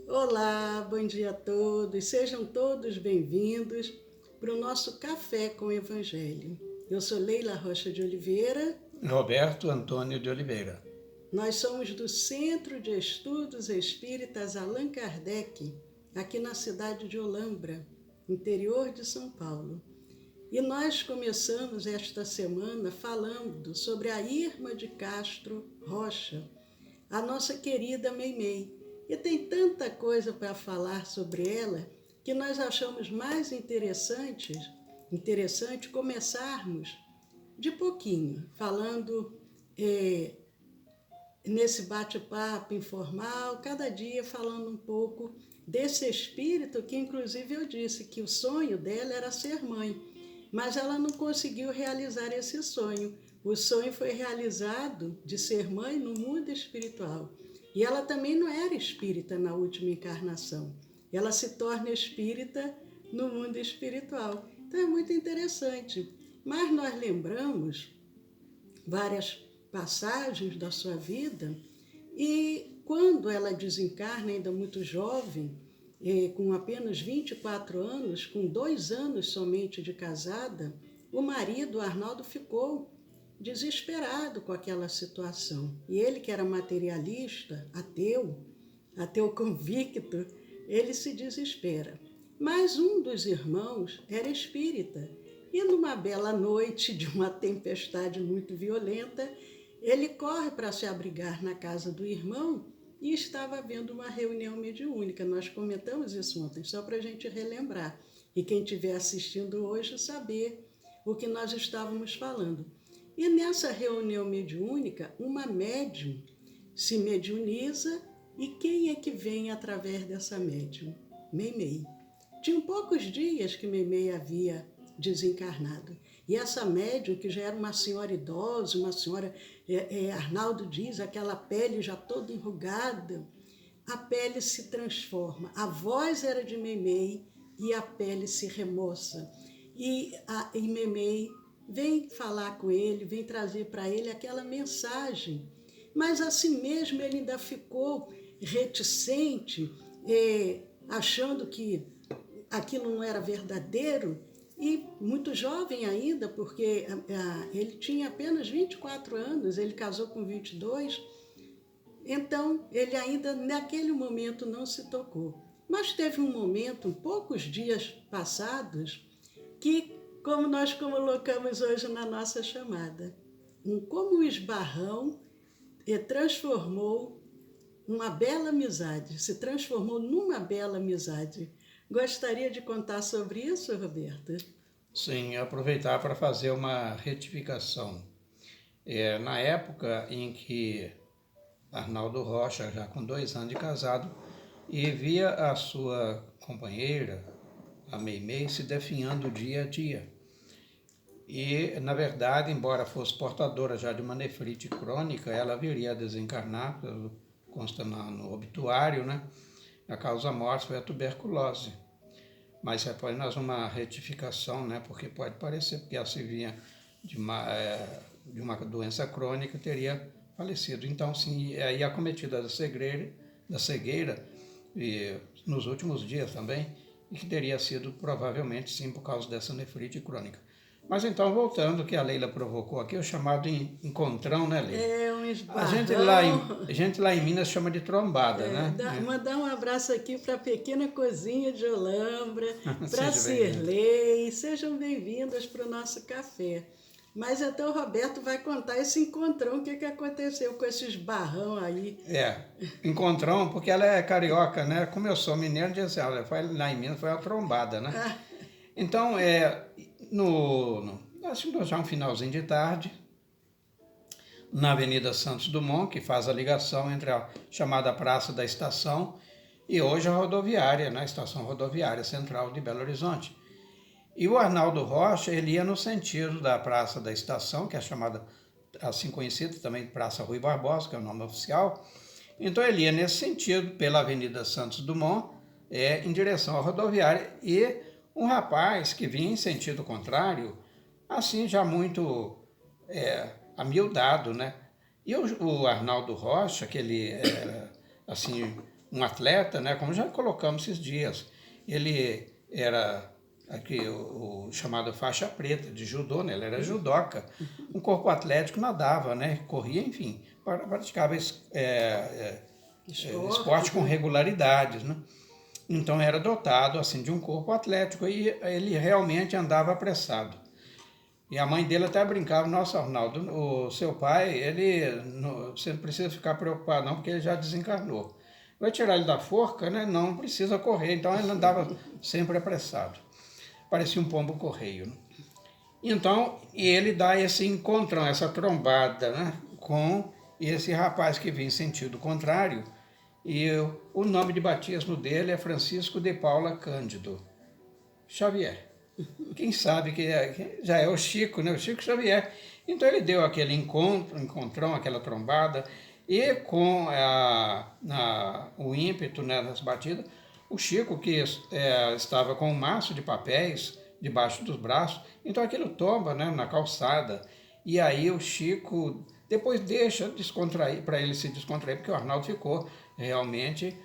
Olá, bom dia a todos. Sejam todos bem-vindos para o nosso Café com o Evangelho. Eu sou Leila Rocha de Oliveira. Roberto Antônio de Oliveira. Nós somos do Centro de Estudos Espíritas Allan Kardec, aqui na cidade de Olambra, interior de São Paulo. E nós começamos esta semana falando sobre a Irma de Castro Rocha, a nossa querida Meimei. E tem tanta coisa para falar sobre ela que nós achamos mais interessante começarmos de pouquinho, falando nesse bate-papo informal, cada dia falando um pouco desse espírito que, inclusive, eu disse que o sonho dela era ser mãe, mas ela não conseguiu realizar esse sonho. O sonho foi realizado de ser mãe no mundo espiritual. E ela também não era espírita na última encarnação. Ela se torna espírita no mundo espiritual. Então é muito interessante. Mas nós lembramos várias passagens da sua vida e quando ela desencarna, ainda muito jovem, com apenas 24 anos, com 2 anos somente de casada, o marido, Arnaldo, ficou desesperado com aquela situação. E ele, que era materialista, ateu convicto, ele se desespera. Mas um dos irmãos era espírita. E numa bela noite de uma tempestade muito violenta, ele corre para se abrigar na casa do irmão e estava havendo uma reunião mediúnica. Nós comentamos isso ontem, só para a gente relembrar. E quem estiver assistindo hoje saber o que nós estávamos falando. E nessa reunião mediúnica, uma médium se mediuniza e quem é que vem através dessa médium? Meimei. Tinham poucos dias que Meimei havia desencarnado. E essa médium, que já era uma senhora idosa, uma senhora, Arnaldo diz, aquela pele já toda enrugada, a pele se transforma. A voz era de Meimei e a pele se remoça. E Meimei vem falar com ele, vem trazer para ele aquela mensagem. Mas assim mesmo ele ainda ficou reticente, achando que aquilo não era verdadeiro, e muito jovem ainda, porque ele tinha apenas 24 anos, ele casou com 22, então ele ainda naquele momento não se tocou. Mas teve um momento, poucos dias passados, que, como nós colocamos hoje na nossa chamada, como o esbarrão transformou uma bela amizade, se transformou numa bela amizade. Gostaria de contar sobre isso, Roberto? Sim, aproveitar para fazer uma retificação. Na época em que Arnaldo Rocha, já com 2 anos de casado, e via a sua companheira, a Meimei, se definhando dia a dia. E, na verdade, embora fosse portadora já de uma nefrite crônica, ela viria a desencarnar, consta no obituário, né? A causa morte foi a tuberculose. Mas após uma retificação, né? Porque pode parecer, porque ela se vinha de uma doença crônica, teria falecido. Então, sim, aí acometida da cegueira e nos últimos dias também, e que teria sido provavelmente, sim, por causa dessa nefrite crônica. Mas então, voltando, que a Leila provocou aqui, o chamado encontrão, né, Leila? Um esbarrão. A gente lá em Minas chama de trombada, né? Mandar um abraço aqui para a pequena cozinha de Olambra, para Cirlei. Sejam bem-vindas para o nosso café. Mas então o Roberto vai contar esse encontrão, o que aconteceu com esse esbarrão aí. Encontrão, porque ela é carioca, né? Como eu sou mineiro, diz assim, olha, foi lá em Minas, foi a trombada, né? Então, acho que já um finalzinho de tarde, na Avenida Santos Dumont, que faz a ligação entre a chamada Praça da Estação e hoje a rodoviária, né? A Estação Rodoviária Central de Belo Horizonte. E o Arnaldo Rocha, ele ia no sentido da Praça da Estação, que é chamada, assim conhecida também, Praça Rui Barbosa, que é o nome oficial. Então ele ia nesse sentido, pela Avenida Santos Dumont, em direção à rodoviária, e um rapaz que vinha em sentido contrário, assim já muito amiudado, né? E o Arnaldo Rocha, que ele era assim, um atleta, né, como já colocamos esses dias. Ele era aqui o chamado faixa preta de judô, né? Ele era judoca, um corpo atlético, nadava, né? Corria, enfim, praticava esporte com regularidades, né? Então era dotado assim de um corpo atlético e ele realmente andava apressado. E a mãe dele até brincava: nossa, Arnaldo, o seu pai, você não precisa ficar preocupado não, porque ele já desencarnou. Vai tirar ele da forca, né? Não precisa correr. Então ele andava sempre apressado. Parecia um pombo correio, né? Então, e ele dá esse encontrão, essa trombada, né, com esse rapaz que vinha em sentido contrário. E o nome de batismo dele é Francisco de Paula Cândido Xavier. Quem sabe que já é o Chico, né? O Chico Xavier. Então ele deu aquele encontrão, aquela trombada, e com o ímpeto, né, das batidas, o Chico, que estava com um maço de papéis debaixo dos braços, então aquilo tomba, né, na calçada. E aí o Chico depois deixa descontrair, para ele se descontrair, porque o Arnaldo ficou realmente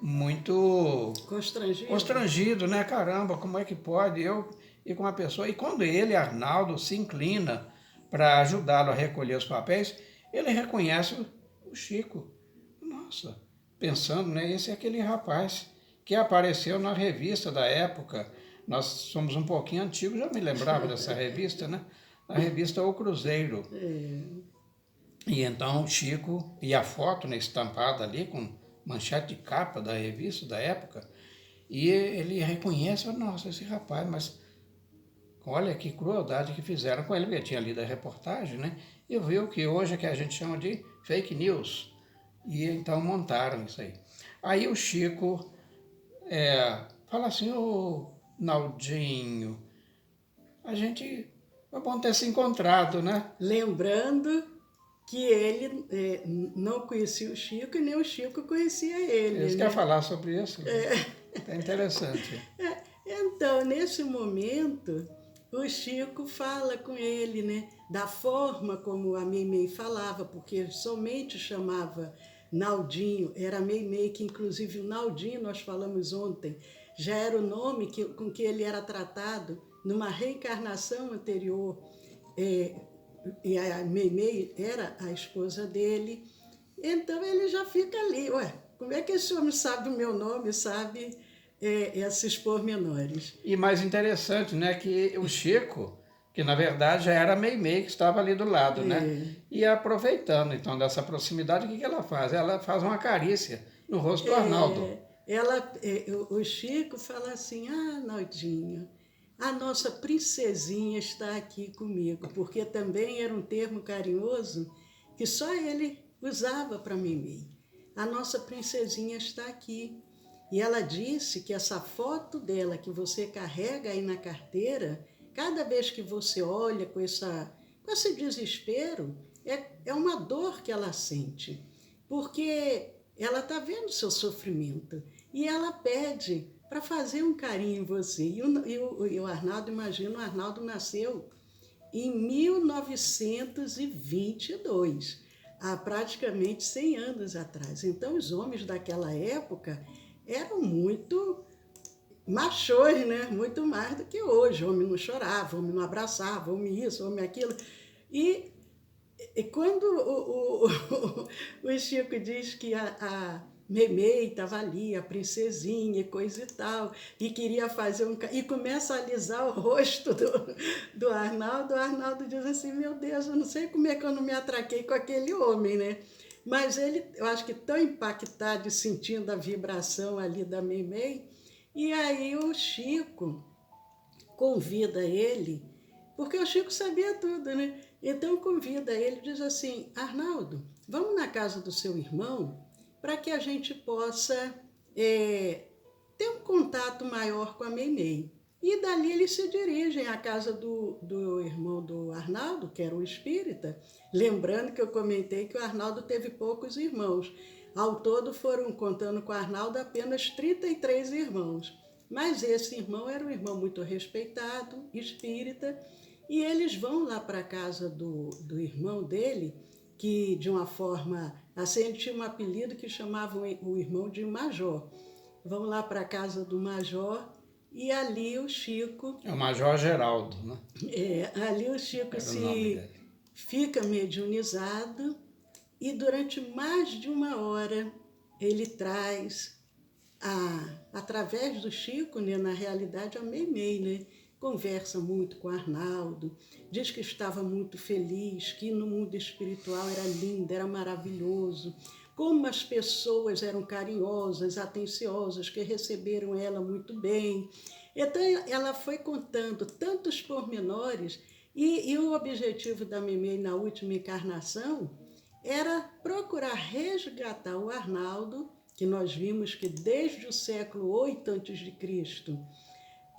muito constrangido, né? Caramba, como é que pode eu ir com uma pessoa? E quando ele, Arnaldo, se inclina para ajudá-lo a recolher os papéis, ele reconhece o Chico. Nossa, pensando, né? Esse é aquele rapaz que apareceu na revista da época. Nós somos um pouquinho antigos, já me lembrava dessa revista, né? A revista O Cruzeiro. E então o Chico, e a foto, né, estampada ali com manchete de capa da revista da época, e ele reconhece: nossa, esse rapaz, mas olha que crueldade que fizeram com ele, porque eu tinha lido a reportagem, né? E viu que hoje é que a gente chama de fake news. E então montaram isso aí. Aí o Chico fala assim: ô Naldinho, a gente é bom ter se encontrado, né? Lembrando que ele não conhecia o Chico e nem o Chico conhecia ele. Você né? quer falar sobre isso? É interessante. Então, nesse momento, o Chico fala com ele, né? Da forma como a Meimei falava, porque somente chamava Naldinho, era a Meimei, que inclusive o Naldinho, nós falamos ontem, já era o nome com que ele era tratado numa reencarnação anterior. E a Meimei era a esposa dele. Então ele já fica ali: ué, como é que esse homem sabe o meu nome, sabe esses pormenores? E mais interessante, né, que o Chico, que na verdade já era a Meimei que estava ali do lado, né? E aproveitando então dessa proximidade, o que ela faz? Ela faz uma carícia no rosto do Arnaldo. O Chico fala assim: Naldinho, a nossa princesinha está aqui comigo, porque também era um termo carinhoso que só ele usava para Meimei. A nossa princesinha está aqui. E ela disse que essa foto dela que você carrega aí na carteira, cada vez que você olha com esse desespero, é uma dor que ela sente, porque ela está vendo o seu sofrimento e ela pede para fazer um carinho em você. E o Arnaldo, imagina, o Arnaldo nasceu em 1922, há praticamente 100 anos atrás. Então, os homens daquela época eram muito machões, né? Muito mais do que hoje. O homem não chorava, o homem não abraçava, o homem isso, o homem aquilo. E quando o Chico diz que a Meimei estava ali, a princesinha e coisa e tal, e queria fazer e começa a alisar o rosto do Arnaldo, o Arnaldo diz assim: meu Deus, eu não sei como é que eu não me atraquei com aquele homem, né? Mas ele, eu acho que tão impactado e sentindo a vibração ali da Meimei, e aí o Chico convida ele, porque o Chico sabia tudo, né? Então convida ele, diz assim: Arnaldo, vamos na casa do seu irmão para que a gente possa ter um contato maior com a Meimei. E dali eles se dirigem à casa do irmão do Arnaldo, que era um espírita, lembrando que eu comentei que o Arnaldo teve poucos irmãos. Ao todo foram, contando com o Arnaldo, apenas 33 irmãos. Mas esse irmão era um irmão muito respeitado, espírita, e eles vão lá para a casa do irmão dele que de uma forma, assim, ele tinha um apelido que chamavam o irmão de Major. Vamos lá para a casa do Major e ali o Chico... É o Major Geraldo, né? Ali o Chico Era o nome dele. fica mediunizado e durante mais de uma hora ele traz, através do Chico, né, na realidade, a Meimei, né? Conversa muito com Arnaldo, diz que estava muito feliz, que no mundo espiritual era lindo, era maravilhoso, como as pessoas eram carinhosas, atenciosas, que receberam ela muito bem. Então, ela foi contando tantos pormenores e o objetivo da Meimei na última encarnação era procurar resgatar o Arnaldo, que nós vimos que desde o século VIII a.C.,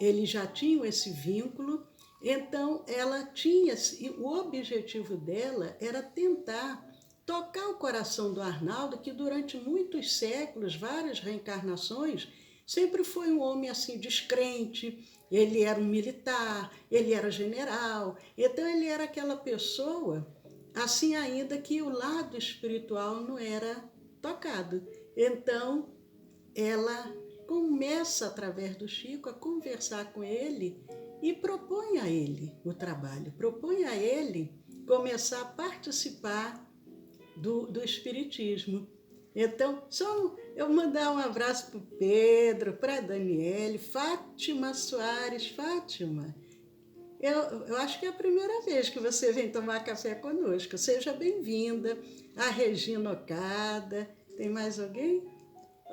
eles já tinham esse vínculo, então ela tinha, o objetivo dela era tentar tocar o coração do Arnaldo, que durante muitos séculos, várias reencarnações, sempre foi um homem assim descrente, ele era um militar, ele era general, então ele era aquela pessoa, assim ainda que o lado espiritual não era tocado. Então, ela começa, através do Chico, a conversar com ele e propõe a ele o trabalho, propõe a ele começar a participar do Espiritismo. Então, só eu mandar um abraço para o Pedro, para a Daniele, Fátima Soares. Fátima, eu acho que é a primeira vez que você vem tomar café conosco. Seja bem-vinda. A Regina Ocada. Tem mais alguém?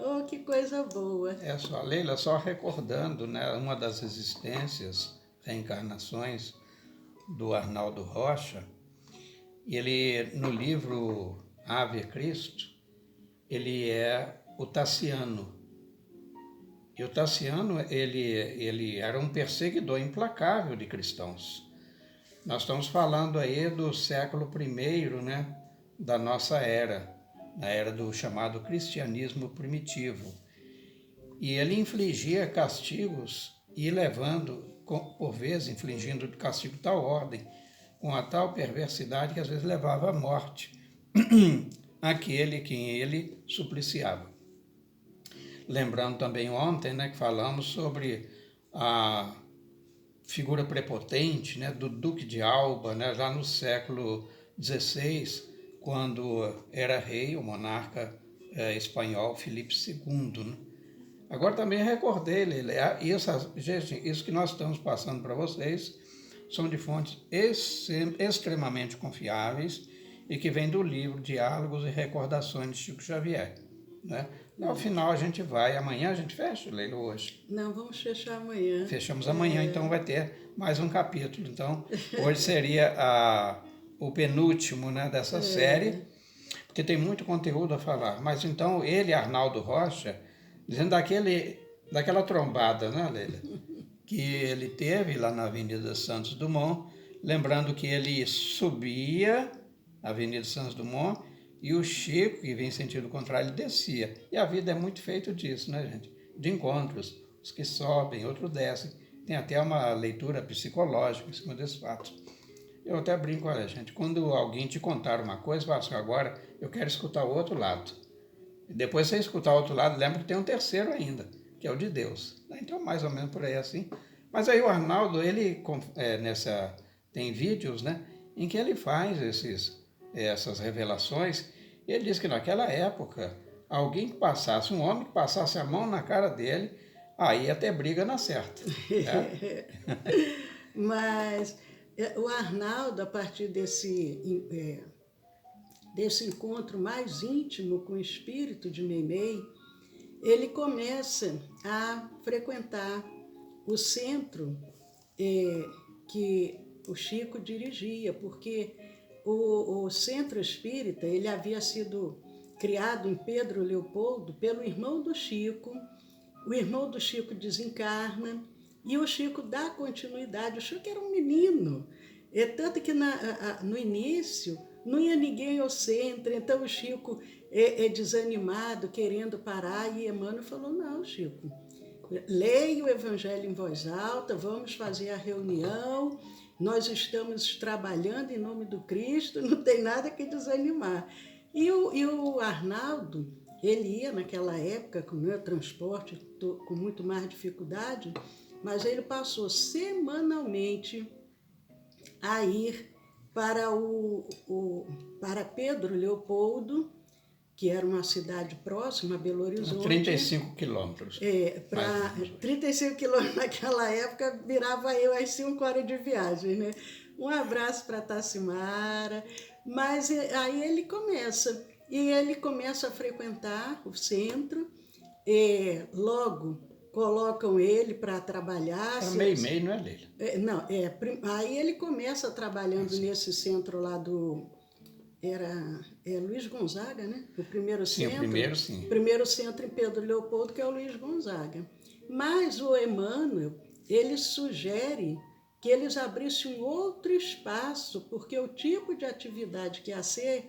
Oh, que coisa boa. Leila, só recordando, né, uma das existências, reencarnações do Arnaldo Rocha, ele, no livro Ave Cristo, ele é o Tassiano. E o Tassiano, ele era um perseguidor implacável de cristãos. Nós estamos falando aí do século I, né, da nossa era, na era do chamado cristianismo primitivo. E ele infligia castigos e levando, por vezes, infligindo castigo de tal ordem, com a tal perversidade que às vezes levava à morte aquele quem ele supliciava. Lembrando também ontem, né, que falamos sobre a figura prepotente, né, do Duque de Alba, né, já no século XVI, quando era rei, o monarca espanhol Filipe II. Né? Agora também recordei, isso que nós estamos passando para vocês são de fontes extremamente confiáveis e que vêm do livro Diálogos e Recordações de Chico Xavier. Né? Ao final a gente vai, amanhã a gente fecha, Leila, hoje? Não, vamos fechar amanhã. Fechamos amanhã, então vai ter mais um capítulo. Então, hoje seria o penúltimo, né, dessa série, porque tem muito conteúdo a falar. Mas então, ele, Arnaldo Rocha, dizendo daquela trombada, né, Leila, que ele teve lá na Avenida Santos Dumont, lembrando que ele subia a Avenida Santos Dumont e o Chico, que vinha em sentido contrário, ele descia. E a vida é muito feita disso, né, gente? De encontros, os que sobem, outros descem. Tem até uma leitura psicológica em cima desse fato. Eu até brinco, olha, gente, quando alguém te contar uma coisa, fala assim, agora eu quero escutar o outro lado. E depois você escutar o outro lado, lembra que tem um terceiro ainda, que é o de Deus. Então, mais ou menos por aí assim. Mas aí o Arnaldo, ele tem vídeos, né, em que ele faz essas revelações, e ele diz que naquela época, um homem que passasse a mão na cara dele, aí até briga na certa. Né? Mas o Arnaldo, a partir desse encontro mais íntimo com o espírito de Meimei, ele começa a frequentar o centro que o Chico dirigia, porque o centro espírita ele havia sido criado em Pedro Leopoldo pelo irmão do Chico. O irmão do Chico desencarna e o Chico dá continuidade. O Chico era um menino, tanto que no início não ia ninguém ao centro, então o Chico desanimado, querendo parar, e Emmanuel falou, não, Chico, leia o Evangelho em voz alta, vamos fazer a reunião, nós estamos trabalhando em nome do Cristo, não tem nada que desanimar. E o Arnaldo, ele ia naquela época com o meu transporte, com muito mais dificuldade, mas ele passou semanalmente a ir para Pedro Leopoldo, que era uma cidade próxima a Belo Horizonte. 35 quilômetros. 35 quilômetros naquela época virava eu às 5 horas de viagem, né? Um abraço para Tassimara. Mas aí ele começa a frequentar o centro, logo colocam ele para trabalhar. Era meio, não é dele? Aí ele começa trabalhando nesse centro lá era Luiz Gonzaga, né? O primeiro centro. Sim, o primeiro, sim. O primeiro centro em Pedro Leopoldo, que é o Luiz Gonzaga. Mas o Emmanuel, ele sugere que eles abrissem um outro espaço, porque o tipo de atividade que ia ser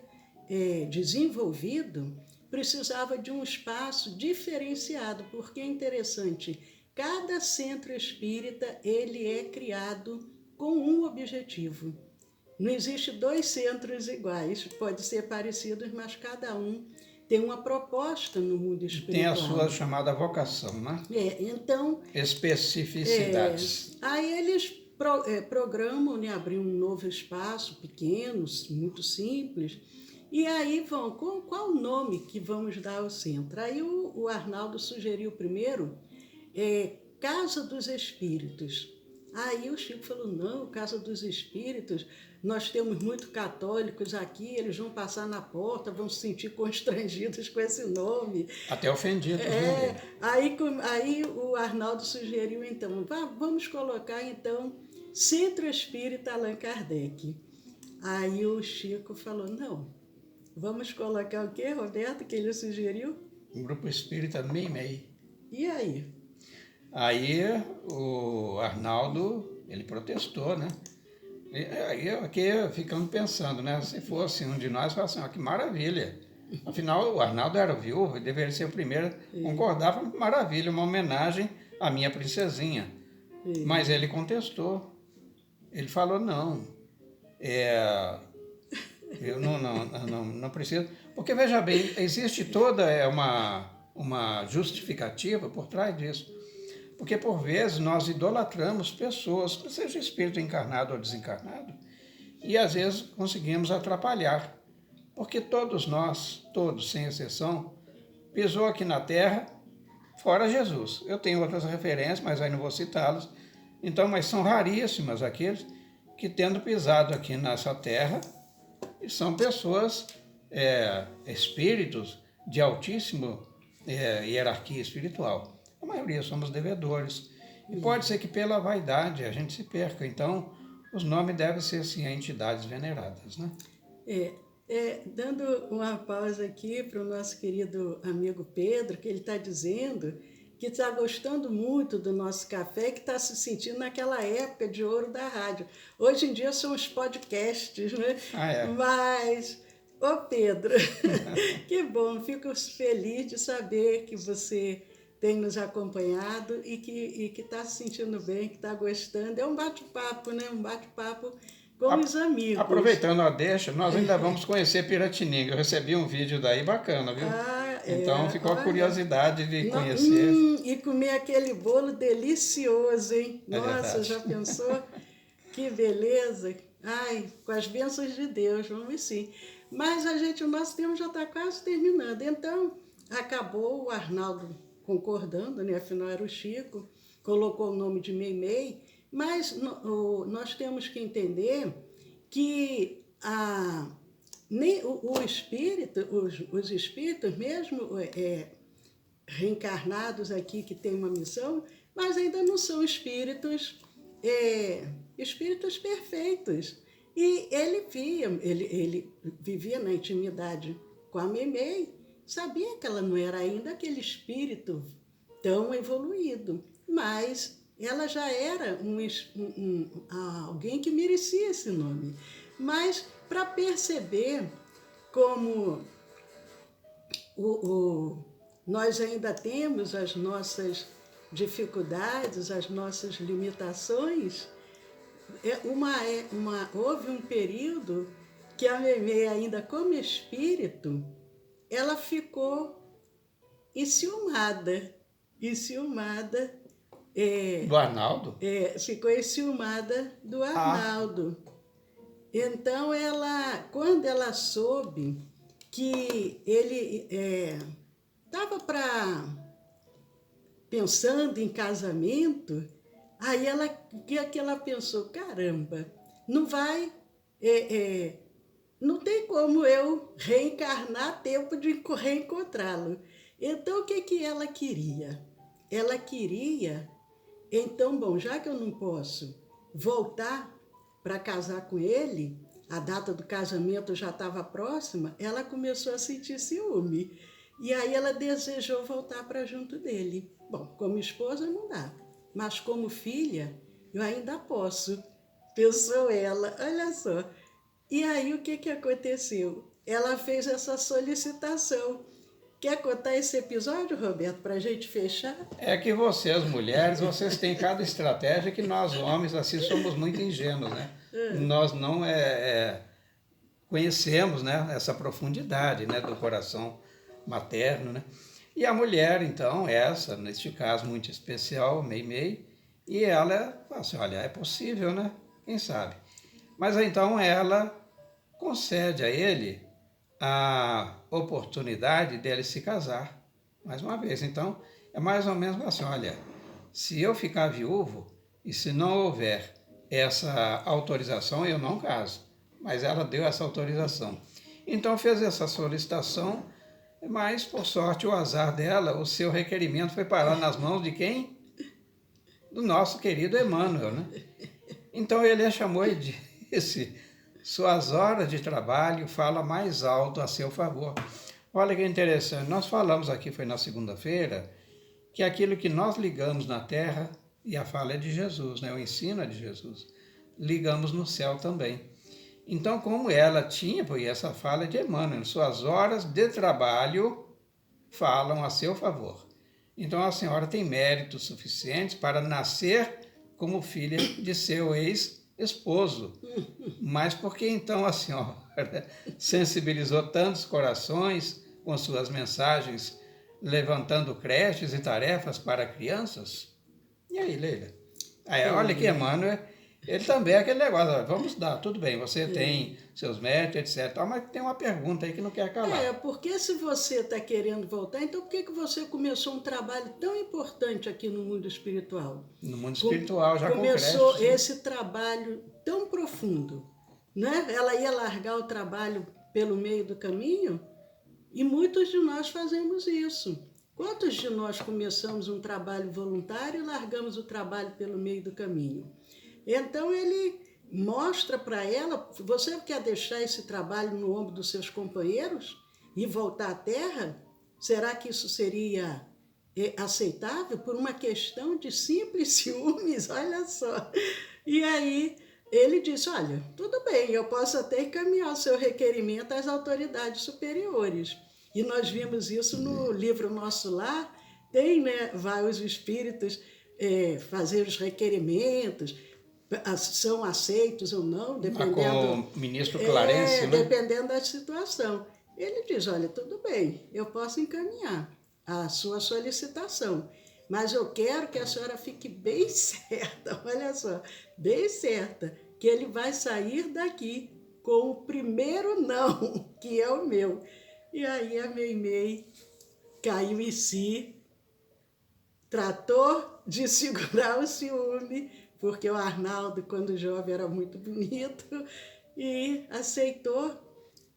desenvolvido precisava de um espaço diferenciado, porque é interessante, cada centro espírita ele é criado com um objetivo. Não existe 2 centros iguais, pode ser parecidos, mas cada um tem uma proposta no mundo espiritual. Tem a sua chamada vocação, né? Então... especificidades. Aí eles programam, né, abrir um novo espaço, pequeno, muito simples, e aí qual o nome que vamos dar ao centro? Aí o Arnaldo sugeriu primeiro Casa dos Espíritos. Aí o Chico falou, não, Casa dos Espíritos, nós temos muitos católicos aqui, eles vão passar na porta, vão se sentir constrangidos com esse nome. Até ofendidos. Aí o Arnaldo sugeriu, então, vamos colocar, então, Centro Espírita Allan Kardec. Aí o Chico falou, não, vamos colocar o quê, Roberto, que ele sugeriu? Um grupo espírita Meimei. E aí? Aí o Arnaldo, ele protestou, né? E aí eu aqui ficando pensando, né? Se fosse um de nós, falasse assim, que maravilha. Afinal, o Arnaldo era viúvo, deveria ser o primeiro a concordar, maravilha, uma homenagem à minha princesinha. Mas ele contestou. Ele falou, não, eu não preciso. Porque, veja bem, existe toda uma justificativa por trás disso. Porque, por vezes, nós idolatramos pessoas, seja espírito encarnado ou desencarnado, e, às vezes, conseguimos atrapalhar. Porque todos nós, todos, sem exceção, pisou aqui na Terra, fora Jesus. Eu tenho outras referências, mas aí não vou citá-las. Então, mas são raríssimas aqueles que, tendo pisado aqui nessa Terra, são pessoas, espíritos de altíssima hierarquia espiritual. A maioria somos devedores. E pode ser que pela vaidade a gente se perca. Então, os nomes devem ser, assim, a entidades veneradas, né? Dando uma pausa aqui para o nosso querido amigo Pedro, que ele está dizendo que está gostando muito do nosso café, que está se sentindo naquela época de ouro da rádio. Hoje em dia são os podcasts, né? Mas, Pedro, que bom, fico feliz de saber que você tem nos acompanhado e que está se sentindo bem, que está gostando. É um bate-papo, né? Um bate-papo com os amigos. Aproveitando a deixa, nós ainda vamos conhecer Piratininga. Eu recebi um vídeo daí bacana, viu? Então ficou a curiosidade de conhecer. E comer aquele bolo delicioso, hein? Nossa, já pensou? Que beleza! Ai, com as bênçãos de Deus, vamos sim. Mas o nosso tempo já está quase terminando. Então, acabou o Arnaldo concordando, né? Afinal era o Chico, colocou o nome de Meimei, mas nós temos que entender que os espíritos, mesmo reencarnados aqui, que têm uma missão, mas ainda não são espíritos perfeitos. E ele vivia na intimidade com a Meimei, sabia que ela não era ainda aquele espírito tão evoluído, mas ela já era alguém que merecia esse nome. Mas para perceber como nós ainda temos as nossas dificuldades, as nossas limitações, houve um período que a Meimei, ainda como espírito, ela ficou enciumada. Enciumada. Do Arnaldo? Ficou enciumada do Ah, Arnaldo. Então, quando ela soube que ele estava pensando em casamento, aí que ela pensou, caramba, não vai, não tem como eu reencarnar a tempo de reencontrá-lo. Então, o que ela queria? Ela queria, então, bom, já que eu não posso voltar para casar com ele, a data do casamento já estava próxima, ela começou a sentir ciúme. E aí ela desejou voltar para junto dele. Bom, como esposa não dá, mas como filha eu ainda posso, pensou ela, olha só. E aí o que aconteceu? Ela fez essa solicitação. Quer contar esse episódio, Roberto, para a gente fechar? é que vocês, mulheres, vocês têm cada estratégia que nós, homens, assim, somos muito ingênuos, né? Nós não conhecemos, né, essa profundidade, né, do coração materno, né? E a mulher, então, neste caso muito especial, Meimei, e ela fala assim, olha, é possível, né? Quem sabe? Mas então ela concede a ele a oportunidade dele se casar, mais uma vez. Então, é mais ou menos assim, olha, se eu ficar viúvo e se não houver essa autorização, eu não caso. Mas ela deu essa autorização. Então, fez essa solicitação, mas, por sorte, o azar dela, o seu requerimento foi parar nas mãos de quem? Do nosso querido Emmanuel, né? Então, ele a chamou e disse, suas horas de trabalho fala mais alto a seu favor. Olha que interessante, nós falamos aqui, foi na segunda-feira, que aquilo que nós ligamos na terra, e a fala é de Jesus, né? O ensino é de Jesus, ligamos no céu também. Então, como ela tinha, porque essa fala é de Emmanuel, suas horas de trabalho falam a seu favor. Então, a senhora tem méritos suficientes para nascer como filha de seu ex-esposo. Mas por que então a senhora sensibilizou tantos corações com suas mensagens, levantando creches e tarefas para crianças? E aí, Leila? Aí, olha que Emmanuel, ele também é aquele negócio, vamos dar, tudo bem, você tem seus méritos, etc. Mas tem uma pergunta aí que não quer calar. Porque se você está querendo voltar, então por que você começou um trabalho tão importante aqui no mundo espiritual? No mundo espiritual, já começou com creches, esse trabalho tão profundo, né? Ela ia largar o trabalho pelo meio do caminho e muitos de nós fazemos isso. Quantos de nós começamos um trabalho voluntário e largamos o trabalho pelo meio do caminho? Então ele mostra para ela, você quer deixar esse trabalho no ombro dos seus companheiros e voltar à Terra? Será que isso seria aceitável? Por uma questão de simples ciúmes, olha só. E aí ele disse, olha, tudo bem, eu posso até encaminhar o seu requerimento às autoridades superiores. E nós vimos isso no livro Nosso Lar, tem, né, vai os espíritos fazer os requerimentos, são aceitos ou não, dependendo... com o ministro Clarencio, né? Dependendo da situação. Ele diz, olha, tudo bem, eu posso encaminhar a sua solicitação, mas eu quero que a senhora fique bem certa, olha só, bem certa, que ele vai sair daqui com o primeiro não, que é o meu. E aí a Meimei caiu em si, tratou de segurar o ciúme, porque o Arnaldo, quando jovem, era muito bonito, e aceitou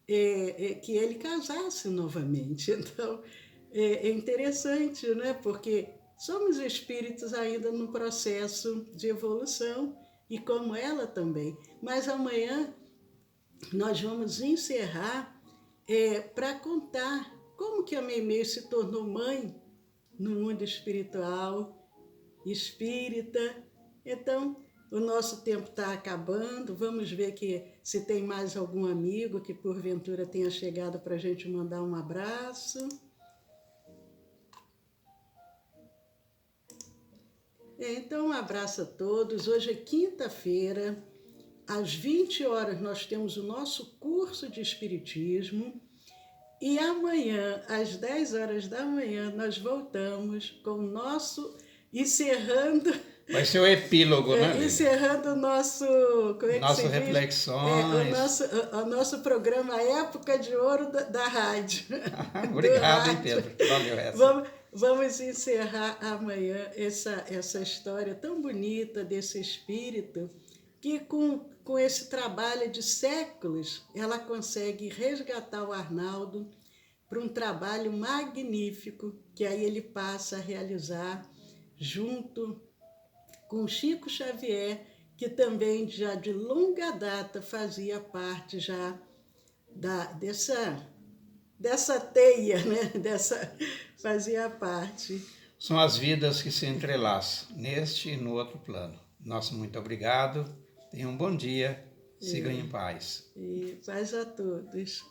que ele casasse novamente. Então, é interessante, né? Porque somos espíritos ainda no processo de evolução, e como ela também. Mas amanhã nós vamos encerrar para contar como que a Meimei se tornou mãe no mundo espiritual, espírita. Então, o nosso tempo está acabando. Vamos ver se tem mais algum amigo que porventura tenha chegado para a gente mandar um abraço. Então, um abraço a todos. Hoje é quinta-feira, às 20 horas nós temos o nosso curso de Espiritismo e amanhã, às 10 horas da manhã, nós voltamos com o nosso, encerrando... Vai ser o epílogo, né, Lília? Encerrando o nosso... Como é que Nossas se diz? reflexões. O nosso programa Época de Ouro da rádio. Obrigado, hein, Pedro? Valeu essa. Vamos encerrar amanhã essa história tão bonita desse espírito que com esse trabalho de séculos ela consegue resgatar o Arnaldo para um trabalho magnífico que aí ele passa a realizar junto com Chico Xavier, que também já de longa data fazia parte já dessa teia, né? Fazia parte. São as vidas que se entrelaçam, neste e no outro plano. Nosso muito obrigado, tenham um bom dia, sigam em paz. E paz a todos.